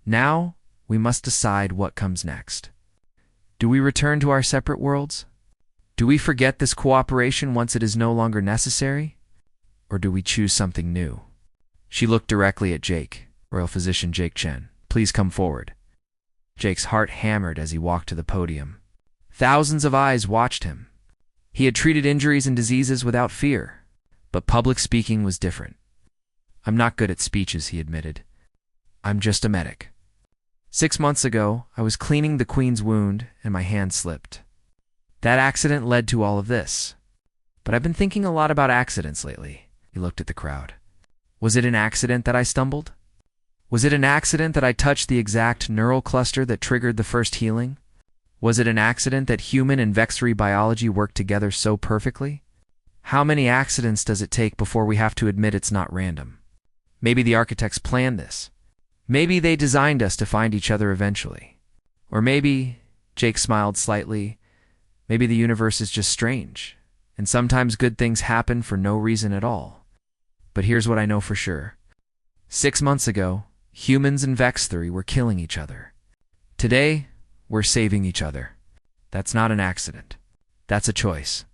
Now we must decide what comes next. Do we return to our separate worlds? Do we forget this cooperation once it is no longer necessary? Or do we choose something new?" She looked directly at Jake, Royal Physician Jake Chen. "Please come forward." Jake's heart hammered as he walked to the podium. Thousands of eyes watched him. He had treated injuries and diseases without fear, but public speaking was different. "I'm not good at speeches," he admitted. "I'm just a medic. 6 months ago, I was cleaning the Queen's wound and my hand slipped. That accident led to all of this. But I've been thinking a lot about accidents lately." He looked at the crowd. "Was it an accident that I stumbled? Was it an accident that I touched the exact neural cluster that triggered the first healing? Was it an accident that human and Vexarii biology worked together so perfectly? How many accidents does it take before we have to admit it's not random? Maybe the architects planned this. Maybe they designed us to find each other eventually. Or maybe," Jake smiled slightly, "maybe the universe is just strange, and sometimes good things happen for no reason at all. But here's what I know for sure. 6 months ago, humans and Vex-3 were killing each other. Today, we're saving each other. That's not an accident. That's a choice.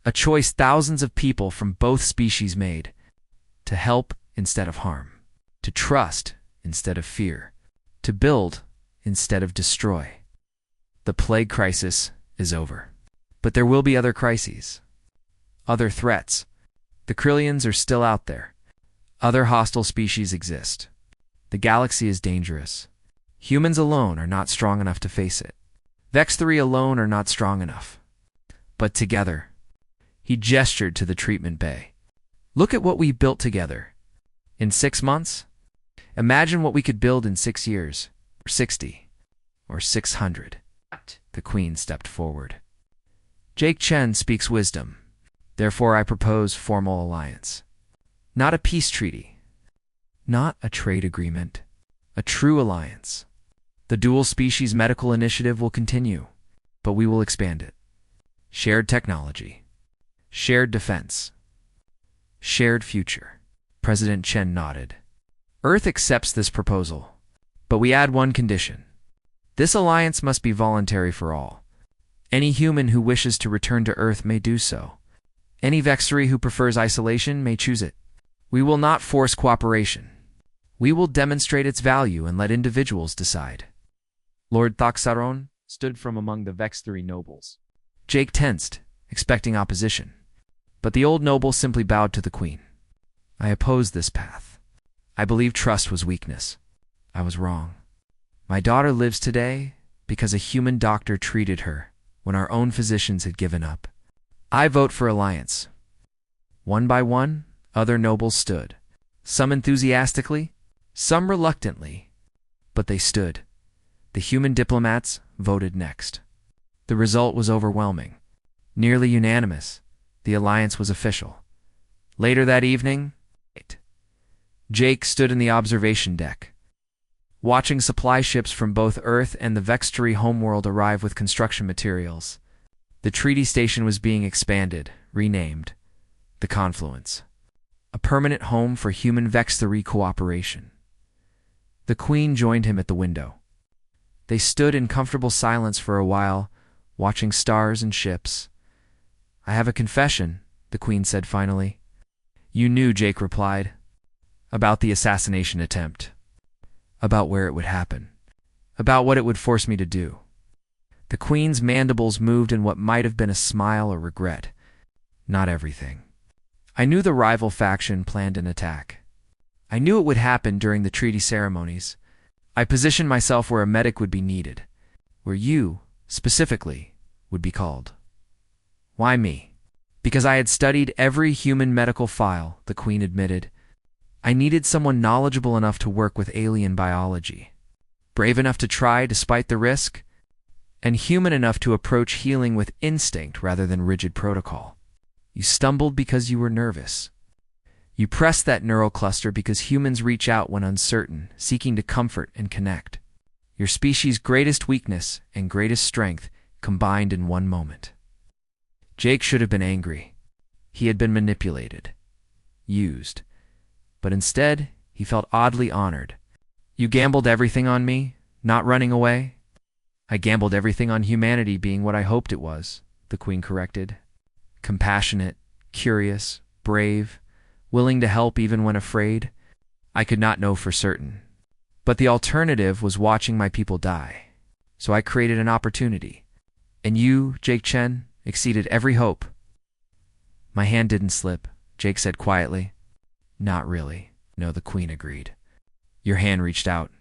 A choice thousands of people from both species made. To help instead of harm. To trust instead of fear. To build instead of destroy. The plague crisis is over. But there will be other crises. Other threats. The Krillians are still out there. Other hostile species exist. The galaxy is dangerous. Humans alone are not strong enough to face it. Vex-3 alone are not strong enough. But together," he gestured to the treatment bay. "Look at what we built together. In 6 months? Imagine what we could build in 6 years, or 60, or 600. The Queen stepped forward. "Jake Chen speaks wisdom. Therefore I propose formal alliance. Not a peace treaty. Not a trade agreement. A true alliance. The dual-species medical initiative will continue, but we will expand it. Shared technology. Shared defense. Shared future." President Chen nodded. "Earth accepts this proposal, but we add one condition. This alliance must be voluntary for all. Any human who wishes to return to Earth may do so. Any Vexarii who prefers isolation may choose it. We will not force cooperation. We will demonstrate its value and let individuals decide." Lord Thaxaron stood from among the Vex-3 nobles. Jake tensed, expecting opposition. But the old noble simply bowed to the Queen. "I oppose this path. I believe trust was weakness. I was wrong. My daughter lives today because a human doctor treated her when our own physicians had given up. I vote for alliance." One by one, other nobles stood. Some enthusiastically, Some reluctantly, but they stood. The human diplomats voted next. The result was overwhelming. Nearly unanimous, the alliance was official. Later that evening, Jake stood in the observation deck, watching supply ships from both Earth and the Vextory homeworld arrive with construction materials. The treaty station was being expanded, renamed the Confluence, a permanent home for human Vextory cooperation. The Queen joined him at the window. They stood in comfortable silence for a while, watching stars and ships. "I have a confession," the Queen said finally. "You knew," Jake replied. "About the assassination attempt. About where it would happen. About what it would force me to do." The Queen's mandibles moved in what might have been a smile or regret. "Not everything. I knew the rival faction planned an attack. I knew it would happen during the treaty ceremonies. I positioned myself where a medic would be needed, where you, specifically, would be called." "Why me?" "Because I had studied every human medical file," the Queen admitted. "I needed someone knowledgeable enough to work with alien biology, brave enough to try despite the risk, and human enough to approach healing with instinct rather than rigid protocol. You stumbled because you were nervous. You pressed that neural cluster because humans reach out when uncertain, seeking to comfort and connect. Your species' greatest weakness and greatest strength combined in one moment." Jake should have been angry. He had been manipulated, used. But instead, he felt oddly honored. "You gambled everything on me, not running away?" "I gambled everything on humanity being what I hoped it was," the Queen corrected. "Compassionate, curious, brave, willing to help even when afraid. I could not know for certain. But the alternative was watching my people die. So I created an opportunity. And you, Jake Chen, exceeded every hope." "My hand didn't slip," Jake said quietly. "Not really," no, the Queen agreed. "Your hand reached out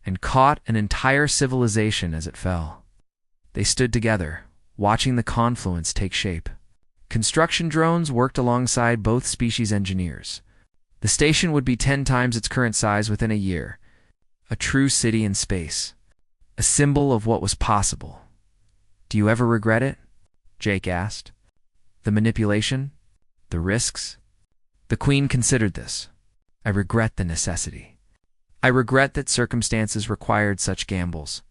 and caught an entire civilization as it fell." They stood together, watching the confluence take shape. Construction drones worked alongside both species' engineers. The station would be 10 times its current size within a year. A true city in space. A symbol of what was possible. "Do you ever regret it?" Jake asked. "The manipulation? The risks?" The Queen considered this. "I regret the necessity. I regret that circumstances required such gambles.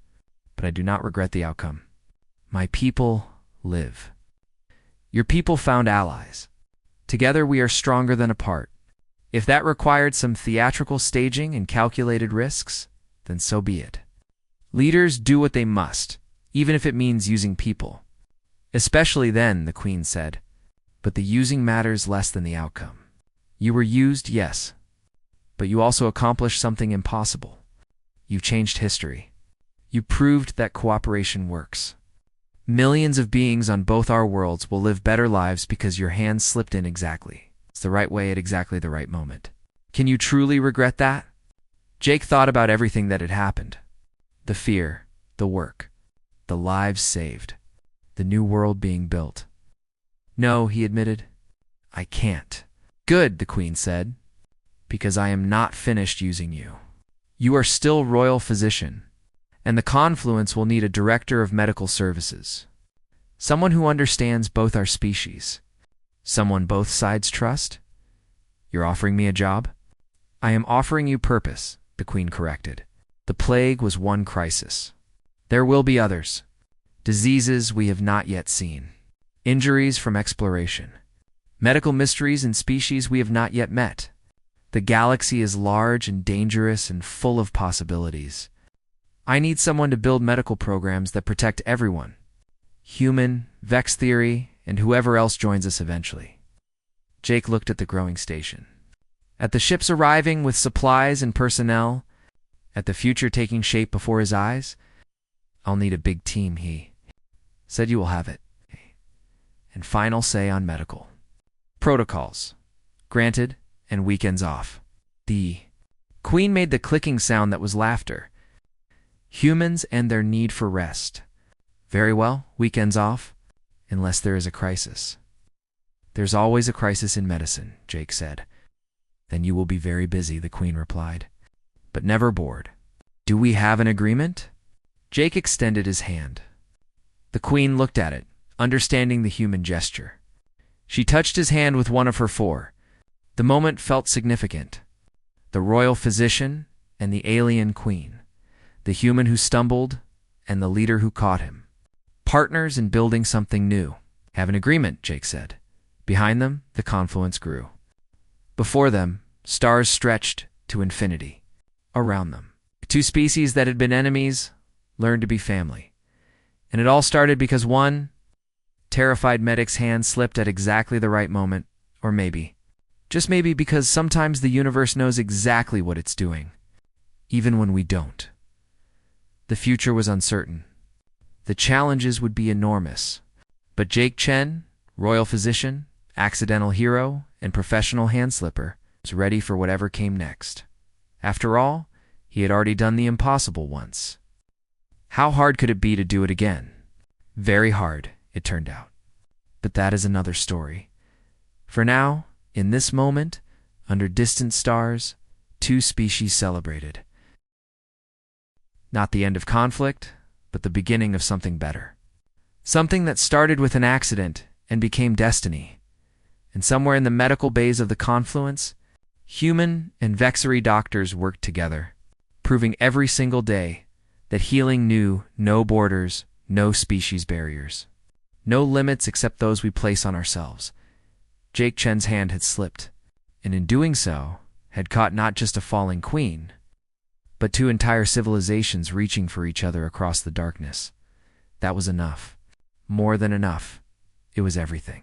But I do not regret the outcome. My people live. Your people found allies. Together we are stronger than apart. If that required some theatrical staging and calculated risks, then so be it. Leaders do what they must, even if it means using people. Especially then," the Queen said. "But the using matters less than the outcome. You were used, yes, but you also accomplished something impossible. You changed history. You proved that cooperation works. Millions of beings on both our worlds will live better lives because your hand slipped in exactly. It's the right way at exactly the right moment. Can you truly regret that?" Jake thought about everything that had happened. The fear, the work, the lives saved, the new world being built. "No," he admitted. "I can't." "Good," the Queen said, "because I am not finished using you. You are still royal physician, and the Confluence will need a director of medical services. Someone who understands both our species. Someone both sides trust. You're offering me a job?" "I am offering you purpose," the Queen corrected. "The plague was one crisis. There will be others. Diseases we have not yet seen. Injuries from exploration. Medical mysteries in species we have not yet met. The galaxy is large and dangerous and full of possibilities. I need someone to build medical programs that protect everyone. Human, Vex Theory, and whoever else joins us eventually." Jake looked at the growing station. At the ships arriving with supplies and personnel, at the future taking shape before his eyes. "I'll need a big team," he said. "You will have it. And final say on medical protocols. Granted, and weekends off." The Queen made the clicking sound that was laughter. "Humans and their need for rest. Very well, weekends off, unless there is a crisis." "There's always a crisis in medicine," Jake said. "Then you will be very busy," the Queen replied. but never bored. Do we have an agreement? Jake extended his hand. The queen looked at it, understanding the human gesture. She touched his hand with one of her four. The moment felt significant. The royal physician and the alien queen. The human who stumbled and the leader who caught him. Partners in building something new. Have an agreement, Jake said. Behind them, the confluence grew. Before them, stars stretched to infinity. Around them, two species that had been enemies learned to be family. And it all started because one terrified medic's hand slipped at exactly the right moment, or maybe, just maybe because sometimes the universe knows exactly what it's doing, even when we don't. The future was uncertain. The challenges would be enormous. But Jake Chen, royal physician, accidental hero, and professional handslipper, was ready for whatever came next. After all, he had already done the impossible once. How hard could it be to do it again? Very hard, it turned out. But that is another story. For now, in this moment, under distant stars, two species celebrated. Not the end of conflict, but the beginning of something better. Something that started with an accident and became destiny. And somewhere in the medical bays of the confluence, human and Vexery doctors worked together, proving every single day that healing knew no borders, no species barriers, no limits except those we place on ourselves. Jake Chen's hand had slipped, and in doing so, had caught not just a falling queen, but two entire civilizations reaching for each other across the darkness. That was enough. More than enough. It was everything.